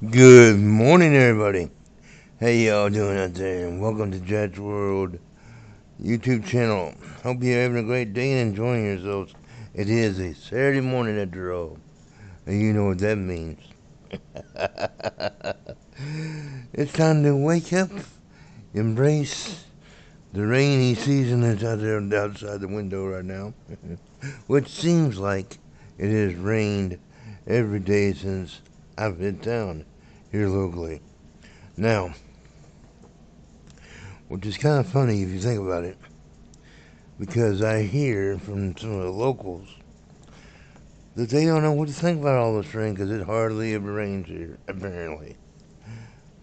Good morning, everybody. How y'all doing out there? And welcome to Judge World YouTube channel. Hope you're having a great day and enjoying yourselves. It is a Saturday morning after all, and you know what that means. It's time to wake up, embrace the rainy season that's out there outside the window right now, which seems like it has rained every day since I've hit town here locally. Now, which is kind of funny if you think about it, because I hear from some of the locals that they don't know what to think about all this rain because it hardly ever rains here, apparently.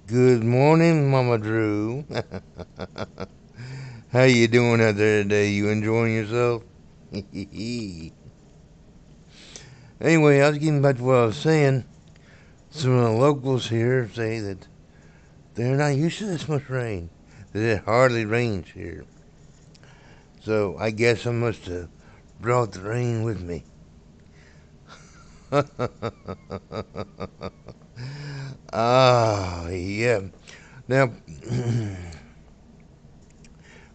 Good morning, Mama Drew. How you doing out there today? You enjoying yourself? Anyway, I was getting back to what I was saying. Some of the locals here say that they're not used to this much rain, that it hardly rains here. So I guess I must have brought the rain with me. Yeah. Now,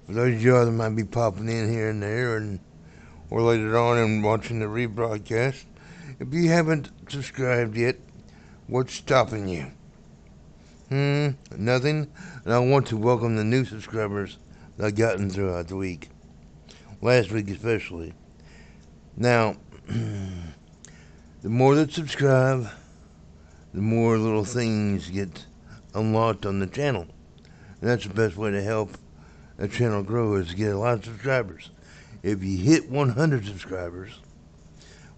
for those of y'all that might be popping in here and there, or later on and watching the rebroadcast, if you haven't subscribed yet, what's stopping you? Nothing. And I want to welcome the new subscribers that I've gotten throughout the week, last week especially. Now, the more that subscribe, the more little things get unlocked on the channel. And that's the best way to help a channel grow is to get a lot of subscribers. If you hit 100 subscribers,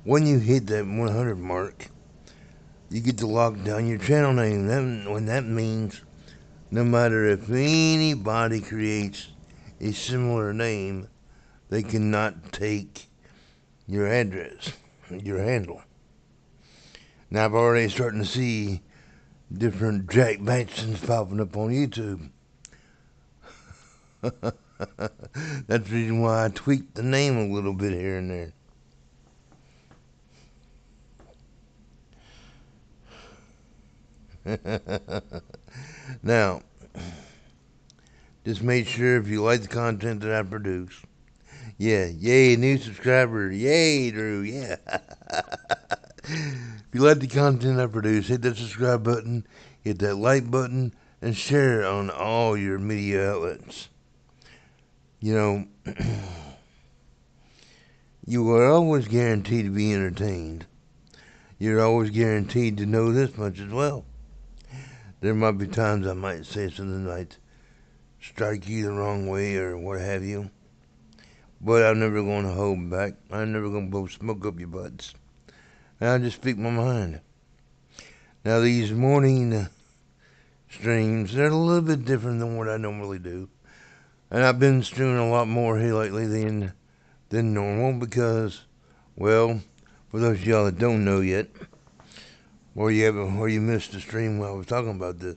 when you hit that 100 mark, you get to lock down your channel name. That means no matter if anybody creates a similar name, they cannot take your address, your handle. Now I've already starting to see different Jack Batsons popping up on YouTube. That's the reason why I tweaked the name a little bit here and there. Now, just make sure if you like the content that I produce. Yeah, yay, new subscriber. Yay, Drew, yeah. If you like the content I produce, hit that subscribe button, hit that like button, and share it on all your media outlets. You know, you are always guaranteed to be entertained. You're always guaranteed to know this much as well. There might be times I might say something that might strike you the wrong way or what have you. But I'm never going to hold back. I'm never going to blow smoke up your butts. And I just speak my mind. Now, these morning streams, they're a little bit different than what I normally do. And I've been streaming a lot more here lately than normal because, well, for those of y'all that don't know yet, or you missed the stream while I was talking about this,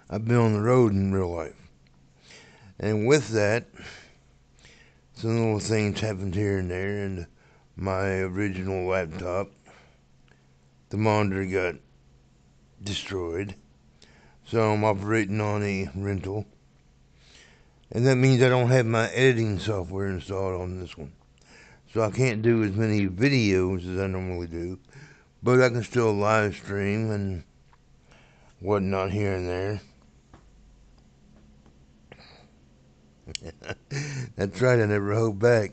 I've been on the road in real life. And with that, some little things happened here and there, and my original laptop, the monitor got destroyed. So I'm operating on a rental. And that means I don't have my editing software installed on this one. So I can't do as many videos as I normally do. But I can still live stream and whatnot here and there. That's right, I never hold back.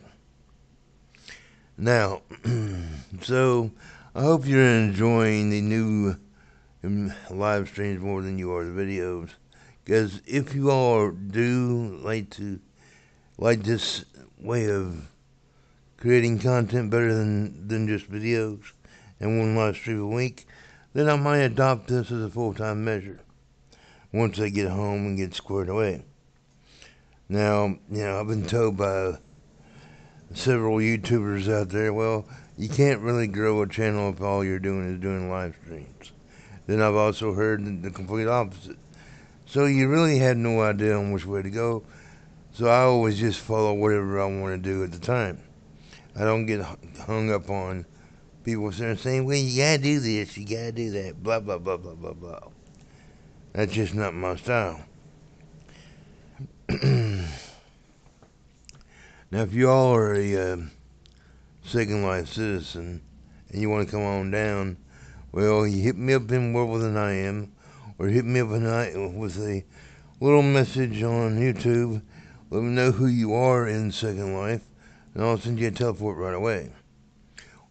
Now, so I hope you're enjoying the new live streams more than you are the videos. Because if you all do like this way of creating content better than just videos and one live stream a week, then I might adopt this as a full-time measure once I get home and get squared away. Now, I've been told by several YouTubers out there, well, you can't really grow a channel if all you're doing is doing live streams. Then I've also heard the complete opposite. So you really had no idea on which way to go. So I always just follow whatever I want to do at the time. I don't get hung up on People start saying, well, you gotta do this, you gotta do that, blah, blah, blah, blah, blah, blah. That's just not my style. Now, if you all are a Second Life citizen and you want to come on down, well, you hit me up in More Than I Am, or hit me up with a little message on YouTube. Let me know who you are in Second Life, and I'll send you a teleport right away.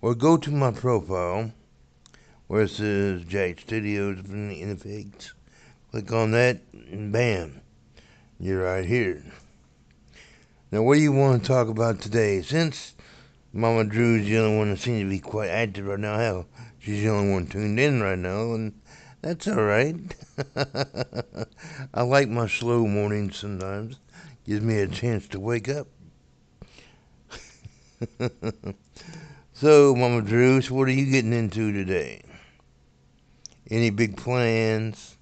Or go to my profile where it says Jack Studios in effects. Click on that, and bam, you're right here. Now, what do you want to talk about today? Since Mama Drew's the only one that seems to be quite active right now, hell, she's the only one tuned in right now, and that's alright. I like my slow mornings sometimes. Gives me a chance to wake up. So, Mama Drew, so what are you getting into today? Any big plans?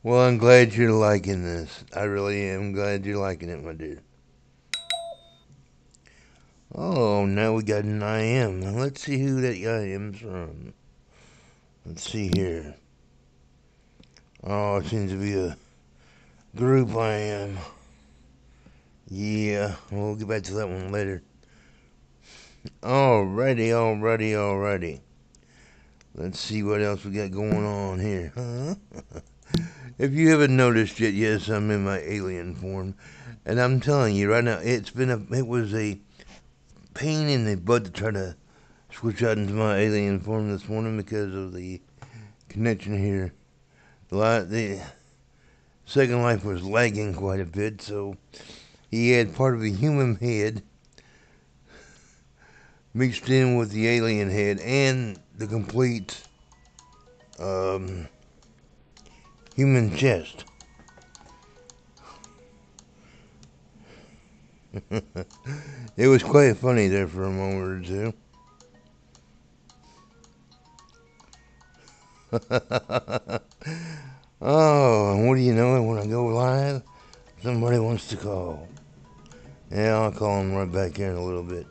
Well, I'm glad you're liking this. I really am glad you're liking it, my dude. Oh, now we got an I am. Let's see who that I am's from. Let's see here. Oh, it seems to be a group I am. Yeah, we'll get back to that one later. Alrighty. Let's see what else we got going on here, huh? If you haven't noticed yet, yes, I'm in my alien form, and I'm telling you right now, it was a pain in the butt to try to switch out into my alien form this morning because of the connection here. The Second Life was lagging quite a bit, so he had part of the human head mixed in with the alien head and the complete um, human chest. It was quite funny there for a moment or two. Oh, and what do you know? When I go live, somebody wants to call. Yeah, I'll call him right back here in a little bit.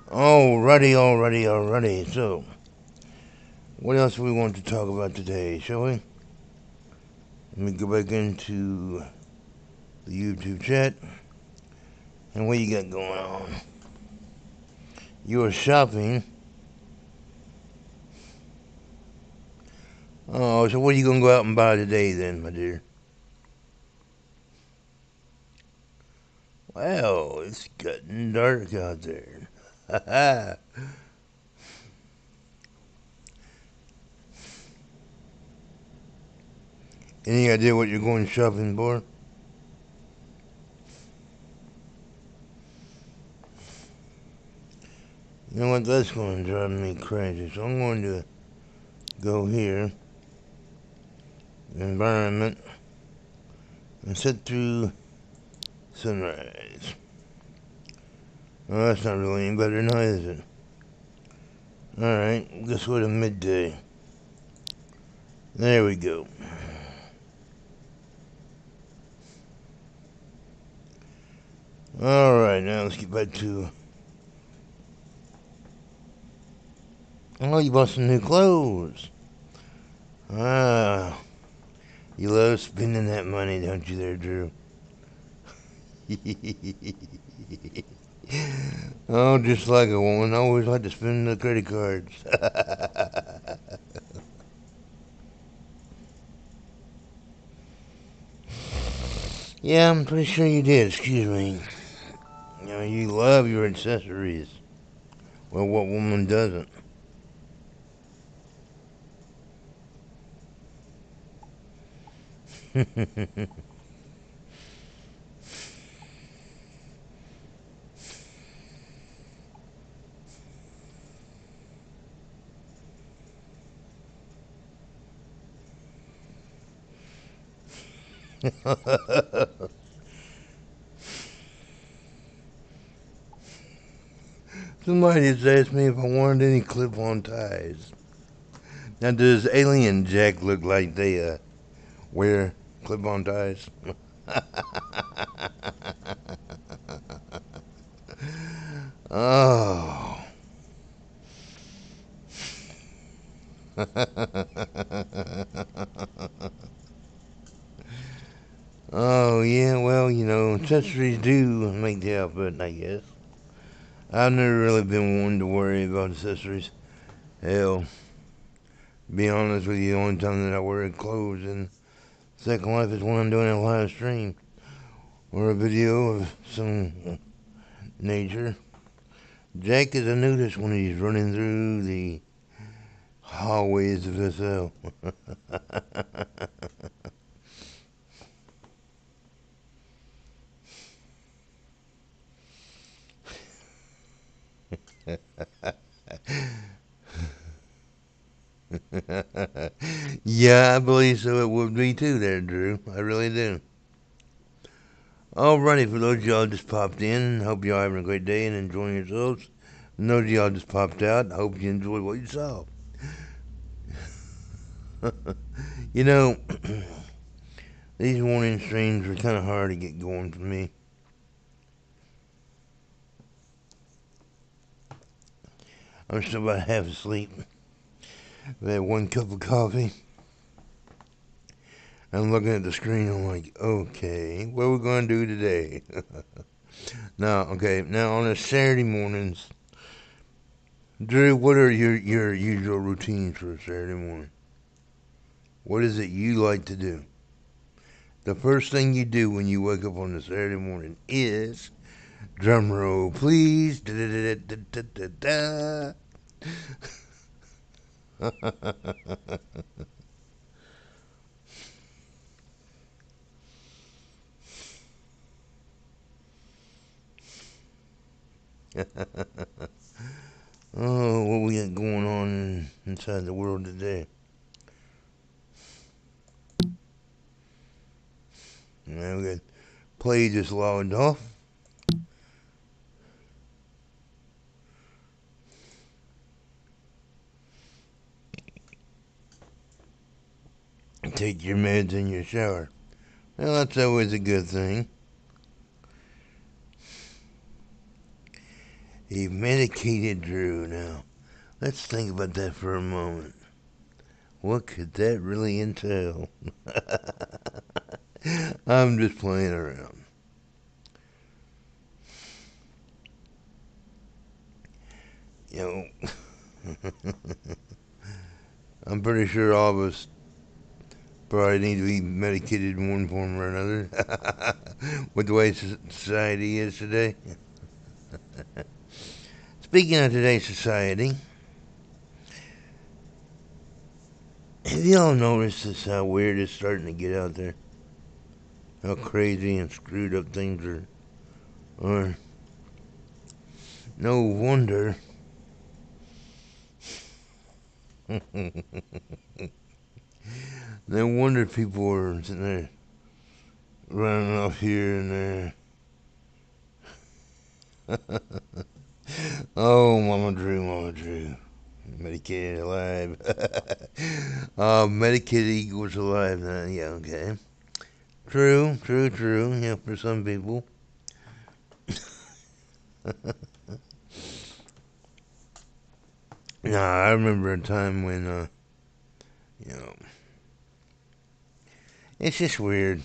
Alrighty. So, what else do we want to talk about today, shall we? Let me go back into the YouTube chat. And what you got going on? You are shopping. Oh, so what are you going to go out and buy today then, my dear? Well, it's getting dark out there. Any idea what you're going shopping for? You know what? That's going to drive me crazy. So I'm going to go here, environment, and sit through sunrise. Well, that's not really any better now, is it? Alright, let's go to midday. There we go. Alright, now let's get back to... Oh, you bought some new clothes. Ah, you love spending that money, don't you there, Drew? Oh, just like a woman, I always like to spend the credit cards. Yeah, I'm pretty sure you did, excuse me. You know, you love your accessories. Well, what woman doesn't? Somebody just asked me if I wanted any clip-on ties. Now, does Alien Jack look like they wear clip-on ties? Oh. Oh, yeah, well, accessories do make the outfit, I guess. I've never really been one to worry about accessories. Hell, to be honest with you, the only time that I wear clothes in Second Life is when I'm doing a live stream or a video of some nature. Jack is a nudist when he's running through the hallways of SL. Yeah, I believe so. It would be too, there, Drew. I really do. Alrighty, for those of y'all just popped in, hope y'all having a great day and enjoying yourselves. And those of y'all just popped out, I hope you enjoyed what you saw. You know, these morning streams are kind of hard to get going for me. I'm still about half asleep. I've had one cup of coffee. I'm looking at the screen. I'm like, okay, what are we going to do today? Now on a Saturday mornings, Drew, what are your usual routines for a Saturday morning? What is it you like to do? The first thing you do when you wake up on a Saturday morning is, drum roll, please. Da, da, da, da, da, da, da. Oh, what we got going on inside the world today? Now we got play just logged off. Take your meds in your shower. Well, that's always a good thing. He medicated Drew now. Let's think about that for a moment. What could that really entail? I'm just playing around. You know, I'm pretty sure all of us probably need to be medicated in one form or another with the way society is today. Speaking of today's society, have y'all noticed this, how weird it's starting to get out there? How crazy and screwed up things are. Or no wonder. No wonder people are sitting there running off here and there. Oh, Mama Drew, Mama Drew. Medicated alive. Medicated equals alive. Yeah, okay. True, true, true. Yeah, for some people. Nah, I remember a time when, you know, it's just weird.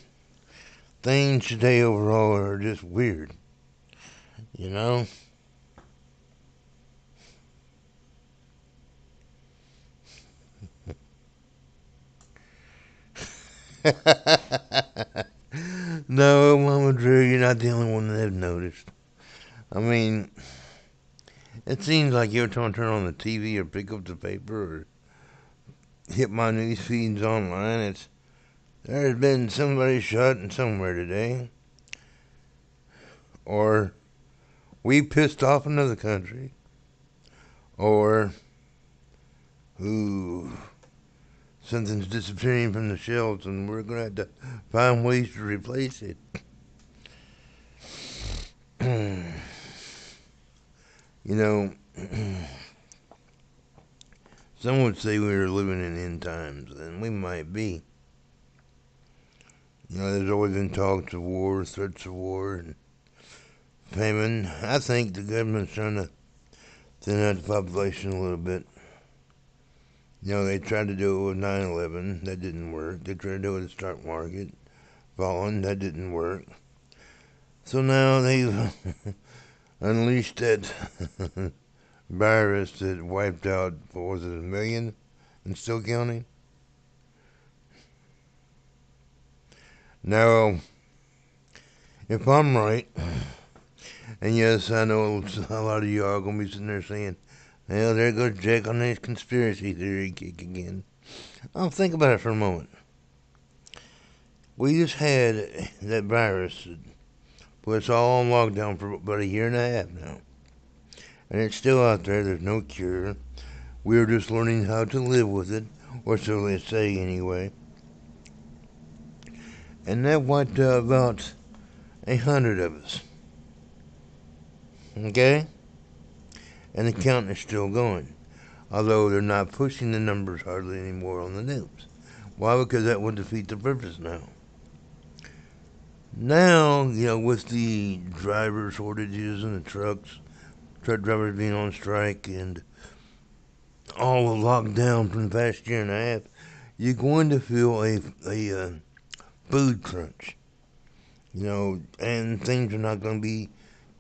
Things today overall are just weird. You know? No, Mama Drew, you're not the only one that have noticed. I mean, it seems like every time I turn on the TV or pick up the paper or hit my news feeds online, there's been somebody shot in somewhere today, or we pissed off another country, or ooh, something's disappearing from the shelves and we're gonna have to find ways to replace it. You know, some would say we were living in end times, and we might be. You know, there's always been talks of war, threats of war, and famine. I think the government's trying to thin out the population a little bit. You know, they tried to do it with 9/11. That didn't work. They tried to do it with the stock market falling. That didn't work. So now they've unleashed that virus that wiped out, what was it, 1 million and still counting? Now, if I'm right, and yes, I know a lot of y'all are going to be sitting there saying, well, there goes Jack on his conspiracy theory kick again. Oh, think about it for a moment. We just had that virus that put us all on lockdown for about a year and a half now. And it's still out there. There's no cure. We're just learning how to live with it, or so they say anyway. And that wiped out about 100 of us. Okay? And the count is still going. Although they're not pushing the numbers hardly anymore on the news. Why? Because that would defeat the purpose now. Now, you know, with the driver shortages and the truck drivers being on strike and all the lockdown from the past year and a half, you're going to feel a food crunch. You know, and things are not going to be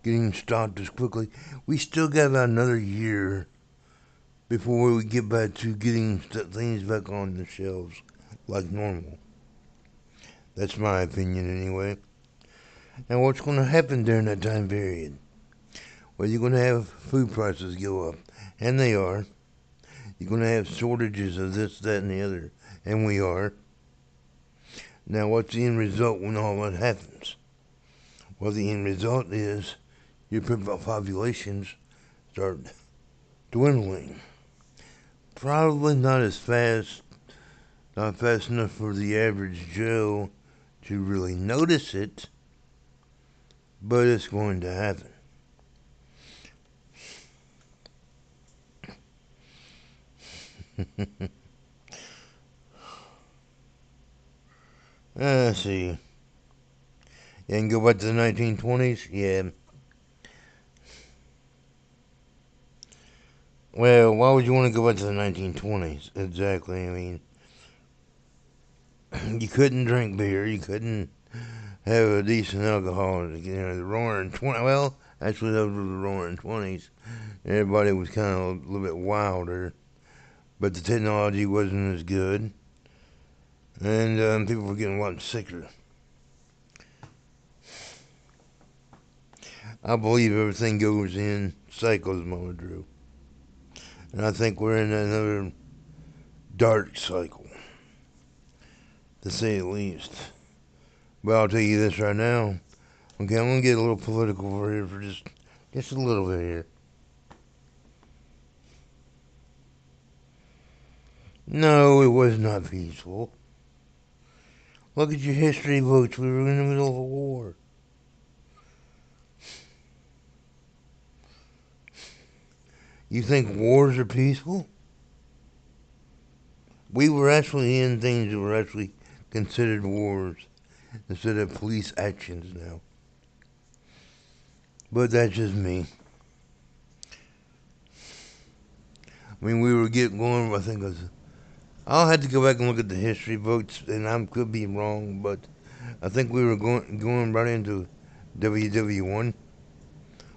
getting stocked as quickly. We still got about another year before we get back to getting things back on the shelves like normal. That's my opinion anyway. And what's going to happen during that time period? Well, you're going to have food prices go up, and they are. You're going to have shortages of this, that, and the other, and we are. Now, what's the end result when all that happens? Well, the end result is your populations start dwindling. Probably not as fast, not fast enough for the average Joe to really notice it, but it's going to happen. Let's see. You can go back to the 1920s? Yeah. Well, why would you want to go back to the 1920s? Exactly. I mean, you couldn't drink beer. You couldn't have a decent alcohol. You know, the roaring 20. Well, actually, those were the roaring 20s. Everybody was kind of a little bit wilder, but the technology wasn't as good, and people were getting a lot sicker. I believe everything goes in cycles, Mama Drew. And I think we're in another dark cycle, to say the least. But I'll tell you this right now. Okay, I'm going to get a little political for here for just a little bit here. No, it was not peaceful. Look at your history books. We were in the middle of a war. You think wars are peaceful? We were actually in things that were actually considered wars instead of police actions now. But that's just me. I mean, we were getting going, I think it was. I'll have to go back and look at the history books, and I could be wrong, but I think we were going right into WW1.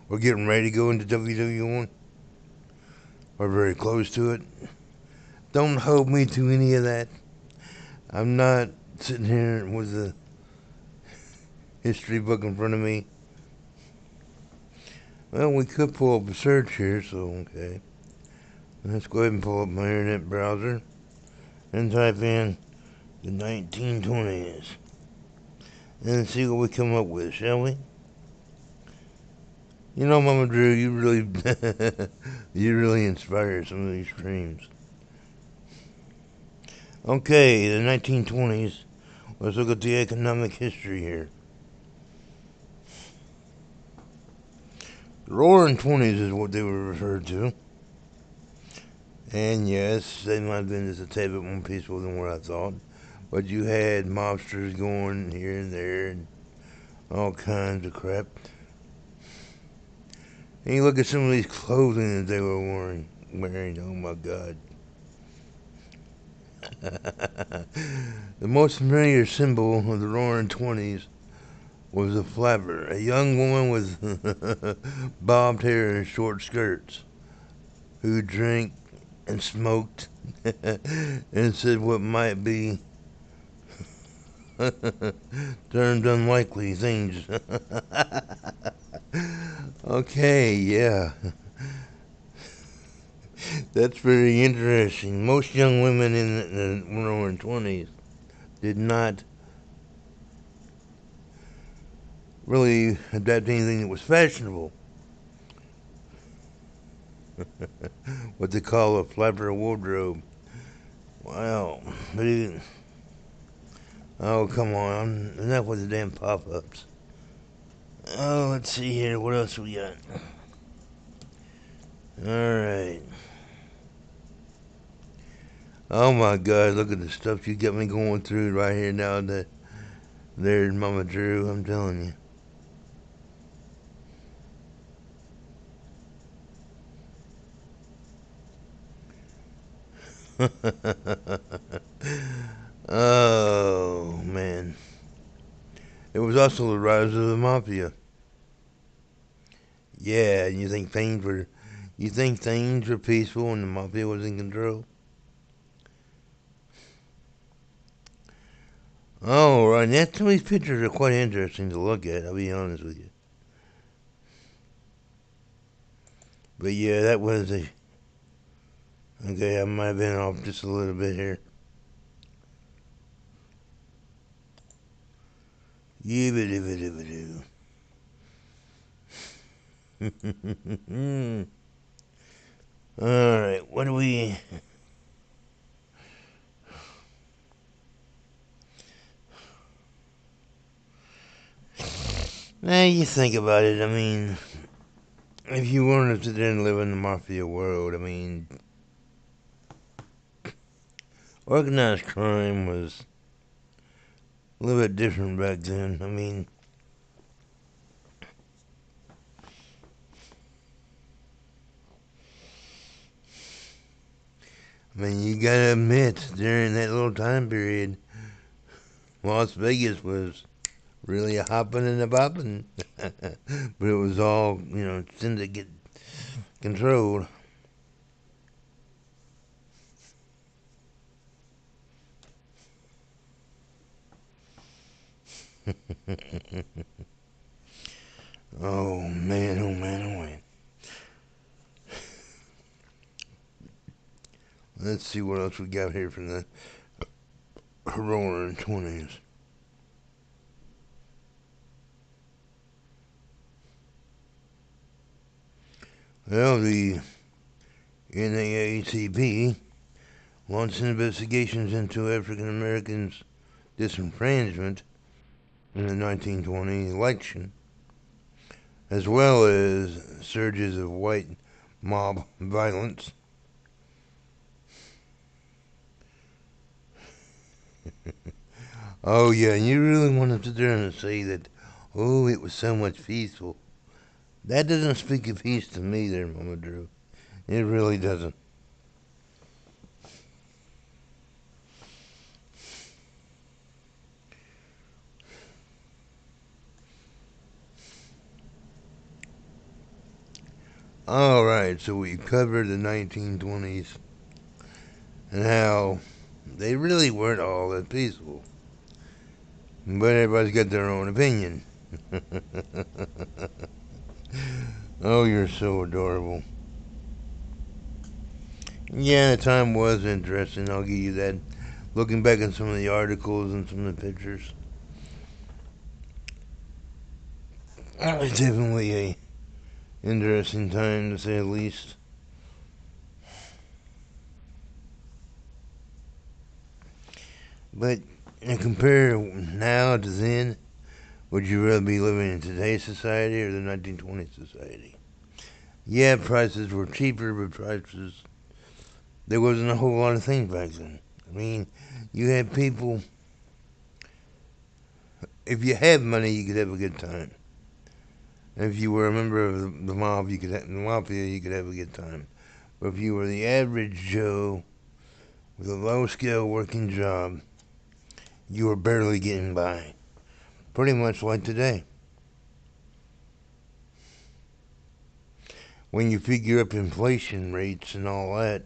We're getting ready to go into WW1. We're very close to it. Don't hold me to any of that. I'm not sitting here with a history book in front of me. Well, we could pull up a search here, so okay. Let's go ahead and pull up my internet browser and type in the 1920s and see what we come up with, shall we? You know, Mama Drew, you really, you really inspire some of these streams. Okay, the 1920s. Let's look at the economic history here. The Roaring Twenties is what they were referred to. And yes, they might have been just a tad bit more peaceful than what I thought. But you had mobsters going here and there and all kinds of crap. And you look at some of these clothing that they were wearing. Oh my God. The most familiar symbol of the Roaring Twenties was a flapper, a young woman with bobbed hair and short skirts who drank and smoked and said what might be termed unlikely things. Okay, yeah, that's very interesting. Most young women in the Roaring Twenties did not really adapt anything that was fashionable. What they call a flapper wardrobe. Wow, oh come on, enough with the damn pop-ups. Oh, let's see here. What else we got? All right. Oh my God! Look at the stuff you got me going through right here now. There's Mama Drew. I'm telling you. Oh man! It was also the rise of the mafia. Yeah, and you think things were peaceful and the mafia was in control. Oh, right. Now, some of these pictures are quite interesting to look at. I'll be honest with you. But yeah, that was a. Okay, I might have been off just a little bit here. Yibbidi-bidi-bidi. Alright, what do we. Now you think about it, I mean, if you wanted to then live in the mafia world, I mean, organized crime was a little bit different back then. I mean, you gotta admit, during that little time period, Las Vegas was really a hopping and a bopping. But it was all, syndicate controlled. Oh man, oh man, oh man. Let's see what else we got here from the Roaring Twenties. Well, the NAACP launched investigations into African Americans' disenfranchisement in the 1920 election, as well as surges of white mob violence. Oh yeah, and you really want to sit there and say that, oh, it was so much peaceful. That doesn't speak of peace to me there, Mama Drew. It really doesn't. Alright, so we covered the 1920s and how they really weren't all that peaceful. But everybody's got their own opinion. Oh, you're so adorable. Yeah, the time was interesting, I'll give you that. Looking back at some of the articles and some of the pictures, it was definitely a interesting time to say the least. But compare now to then, would you rather be living in today's society or the 1920s society? Yeah, prices were cheaper, but there wasn't a whole lot of things back then. I mean, you had people, if you had money, you could have a good time. And if you were a member of the mob, the mafia, you could have a good time. But if you were the average Joe with a low-skill working job, you were barely getting by. Pretty much like today. When you figure up inflation rates and all that,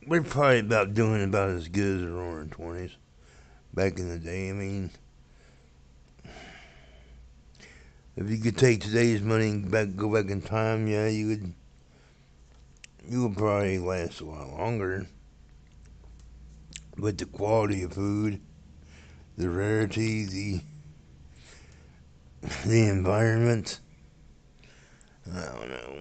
we're probably about doing about as good as the roaring 20s back in the day. I mean, if you could take today's money and go back in time, yeah, you would probably last a lot longer. But the quality of food, the rarity, the environment, I don't know.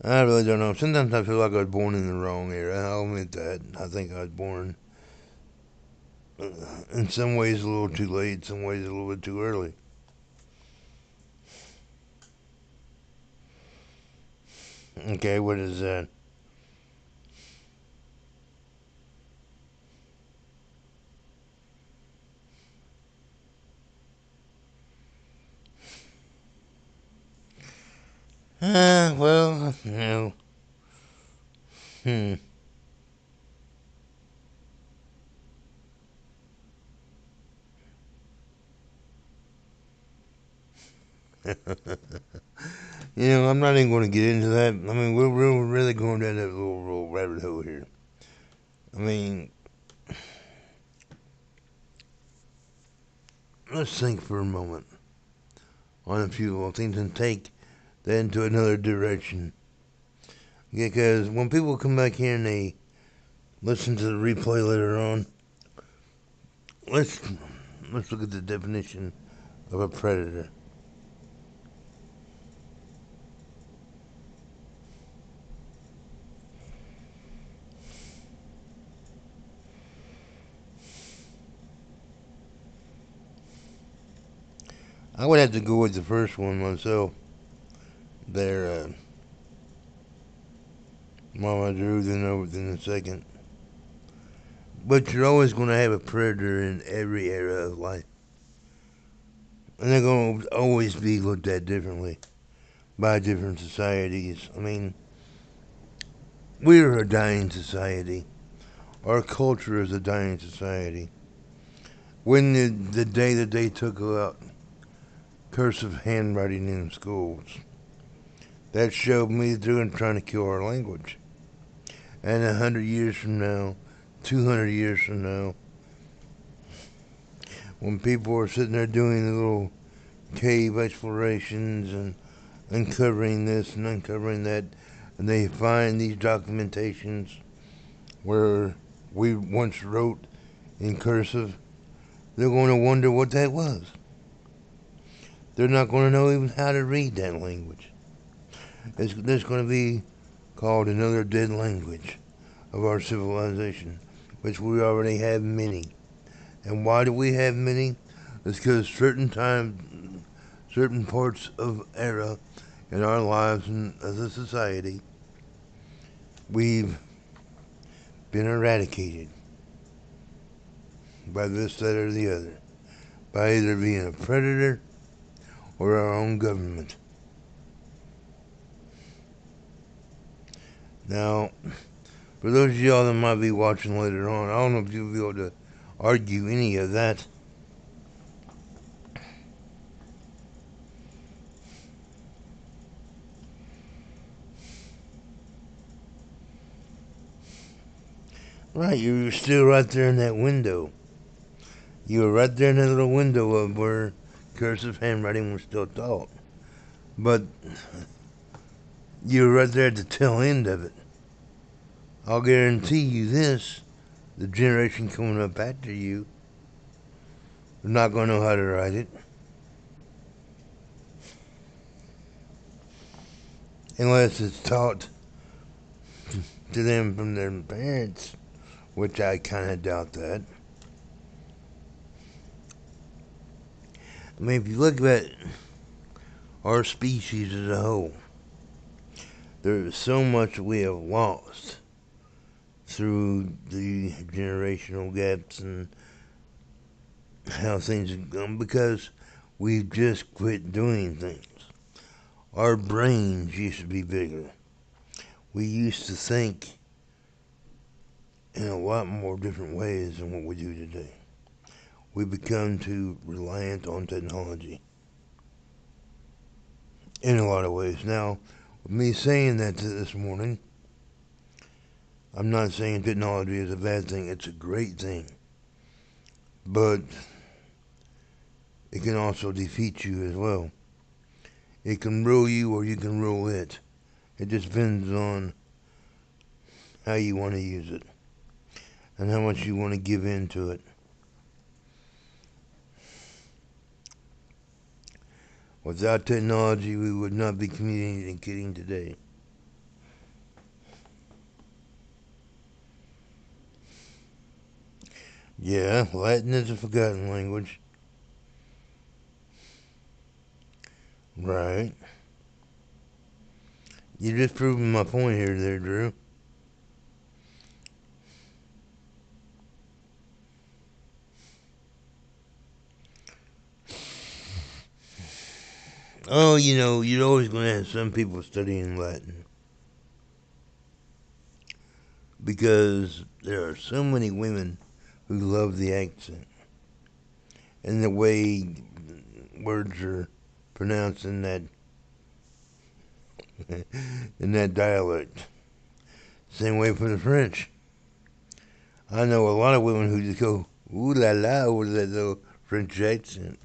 I really don't know. Sometimes I feel like I was born in the wrong era. I'll admit that. I think I was born in some ways a little too late, some ways a little bit too early. Okay, what is that? Well, you know, hmm. I'm not even going to get into that. I mean, we're really going down that little rabbit hole here. I mean, let's think for a moment on a few little things and take that into another direction. Because when people come back here and they listen to the replay later on, let's let's look at the definition of a predator. I would have to go with the first one myself. There, Mama Drew, then the second. But you're always going to have a predator in every era of life. And they're going to always be looked at differently by different societies. I mean, we're a dying society. Our culture is a dying society. When the day that they took out cursive handwriting in schools, that showed me they're trying to kill our language. And 100 years from now, 200 years from now, when people are sitting there doing the little cave explorations and uncovering this and uncovering that, and they find these documentations where we once wrote in cursive, they're going to wonder what that was. They're not going to know even how to read that language. It's going to be called another dead language of our civilization, which we already have many. And why do we have many? It's because certain parts of era in our lives and as a society, we've been eradicated by this, that, or the other, by either being a predator or our own government. Now, for those of y'all that might be watching later on, I don't know if you'll be able to argue any of that. Right, you were still right there in that window. You were right there in that little window of where cursive handwriting was still taught. But you were right there at the tail end of it. I'll guarantee you this, the generation coming up after you are not going to know how to write it. Unless it's taught to them from their parents, which I kind of doubt that. I mean, if you look at our species as a whole. There's so much we have lost through the generational gaps and how things have gone because we've just quit doing things. Our brains used to be bigger. We used to think in a lot more different ways than what we do today. We become too reliant on technology in a lot of ways. Now, with me saying that this morning, I'm not saying technology is a bad thing. It's a great thing. But it can also defeat you as well. It can rule you or you can rule it. It just depends on how you want to use it and how much you want to give in to it. Without technology, we would not be communicating today. Yeah, Latin is a forgotten language. Right. You're just proving my point here, there, Drew. Oh, you're always going to have some people studying Latin because there are so many women who love the accent and the way words are pronounced in that in that dialect. Same way for the French. I know a lot of women who just go ooh la la over that little French accent.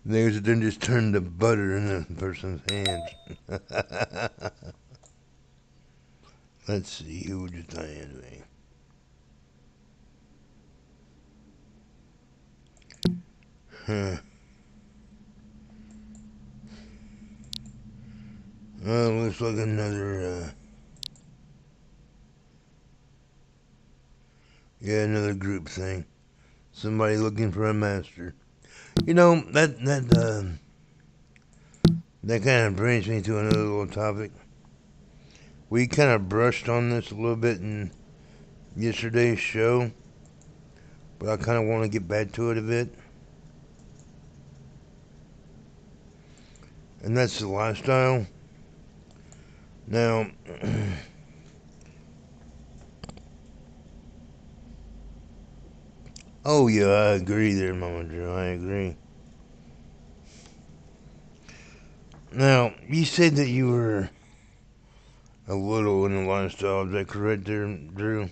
They then just turn the butter in the person's hands. Let's see, who would you tie anyway? Huh. Looks like another group thing. Somebody looking for a master. That kind of brings me to another little topic. We kind of brushed on this a little bit in yesterday's show, but I kind of want to get back to it a bit. And that's the lifestyle. Now, oh yeah, I agree there, Mama Joe. I agree. Now, you said that you were a little in the lifestyle. Is that correct there, Drew?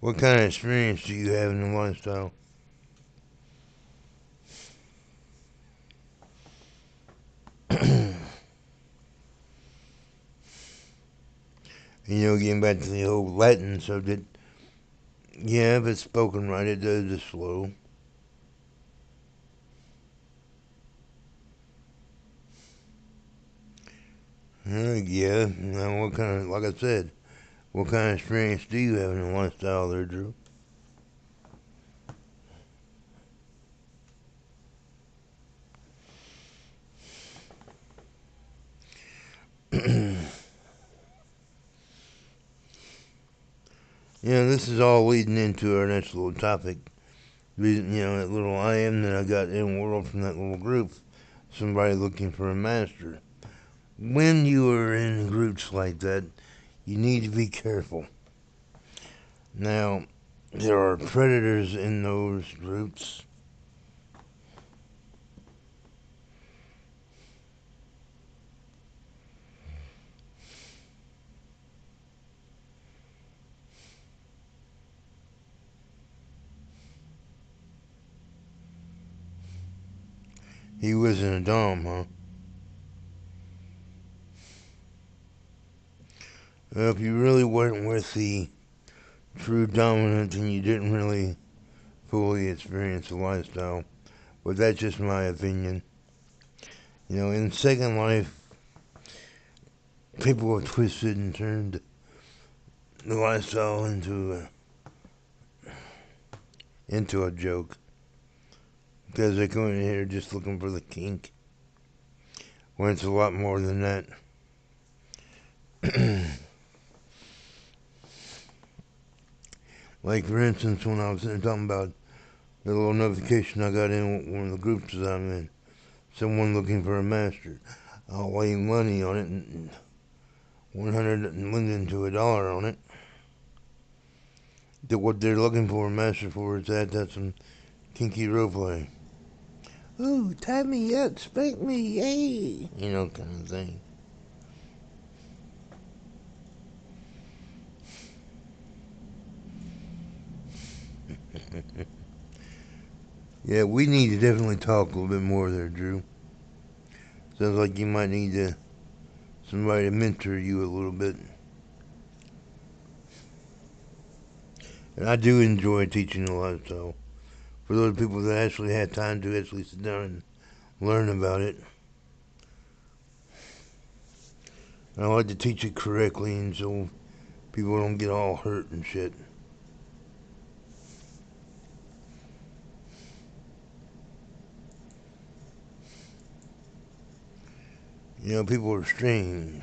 What kind of experience do you have in the lifestyle? Getting back to the old Latin subject, yeah, if it's spoken right, it does just slow. Yeah, now what kind of, like I said, what kind of experience do you have in the lifestyle there, Drew? This is all leading into our next little topic. That little I am that I got in world from that little group. Somebody looking for a master. When you are in groups like that, you need to be careful. Now, there are predators in those groups. He wasn't a dom, huh? Well, if you really weren't with the true dominant, then you didn't really fully experience the lifestyle. But that's just my opinion. In Second Life, people have twisted and turned the lifestyle into into a joke. Because they come in here just looking for the kink. When it's a lot more than that. Like, for instance, when I was talking about the little notification I got in one of the groups that I'm in. Someone looking for a master. I'll lay money on it, and 100 and lending to $1 on it. That what they're looking for a master for is that's some kinky roleplay. Ooh, tie me up, spank me, yay! You know, kind of thing. Yeah, we need to definitely talk a little bit more there, Drew. Sounds like you might need somebody to mentor you a little bit. And I do enjoy teaching a lot, so for those people that actually have time to actually sit down and learn about it, I like to teach it correctly and so people don't get all hurt and shit. You know, people are strange.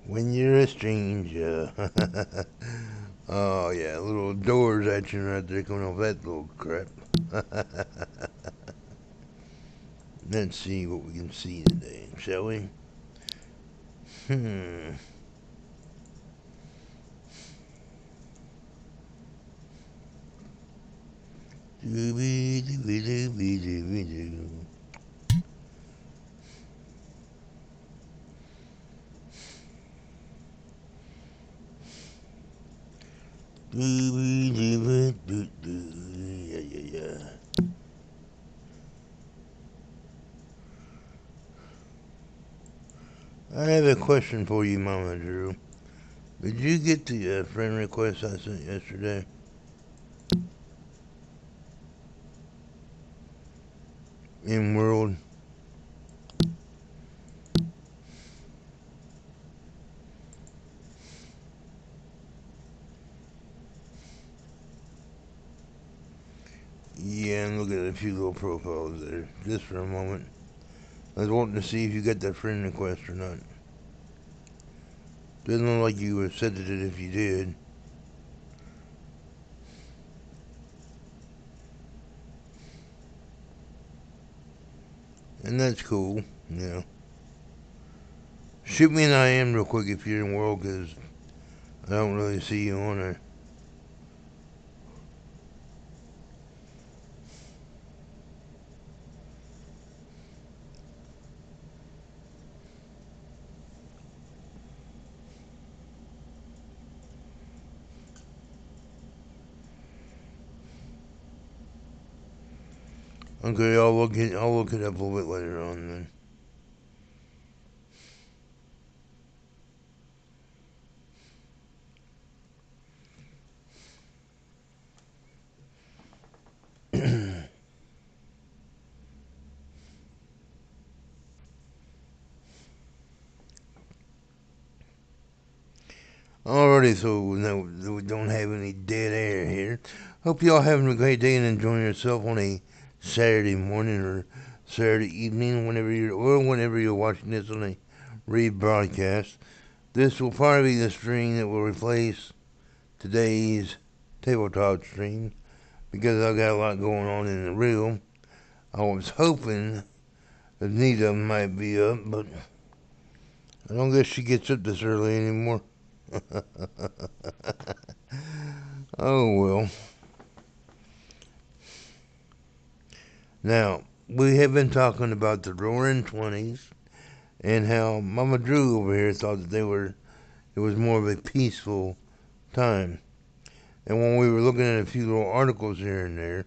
When you're a stranger. Oh, yeah, little doors action right there coming off that little crap. Let's see what we can see today, shall we? Hmm. Dooby dooby dooby dooby doo. Dooby dooby doo doo. Yeah, yeah, yeah. I have a question for you, Mama Drew. Did you get the friend request I sent yesterday? In World? Yeah, and look at a few little profiles there, just for a moment. I was wanting to see if you got that friend request or not. Doesn't look like you accepted it if you did. And that's cool, you know. Shoot me an IM real quick if you're in World, because I don't really see you on there. Okay, I'll look it up a little bit later on then. Alrighty, so no, we don't have any dead air here. Hope y'all having a great day and enjoying yourself on a Saturday morning or Saturday evening, whenever you're watching this on a rebroadcast. This will probably be the stream that will replace today's tabletop stream because I've got a lot going on in the real. I was hoping that Nita might be up, but I don't guess she gets up this early anymore. Oh well. Now, we have been talking about the Roaring Twenties and how Mama Drew over here thought that it was more of a peaceful time. And when we were looking at a few little articles here and there,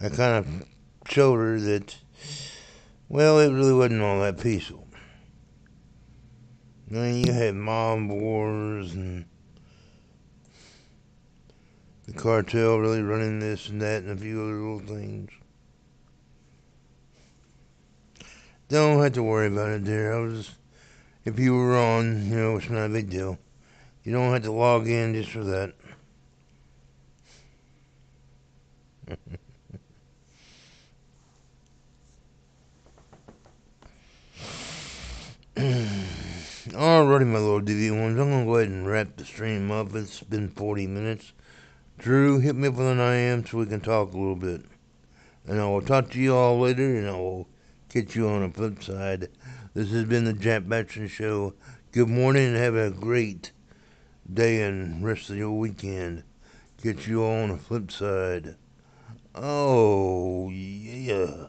I kind of showed her that, well, it really wasn't all that peaceful. I mean, you had mob wars and the cartel really running this and that and a few other little things. Don't have to worry about it, dear. If you were on, it's not a big deal. You don't have to log in just for that. Alrighty, my little DV ones, I'm gonna go ahead and wrap the stream up. It's been 40 minutes. Drew, hit me up with an IM so we can talk a little bit. And I will talk to you all later, and I will catch you on the flip side. This has been the Jack Batson Show. Good morning, and have a great day and rest of your weekend. Catch you all on the flip side. Oh, yeah.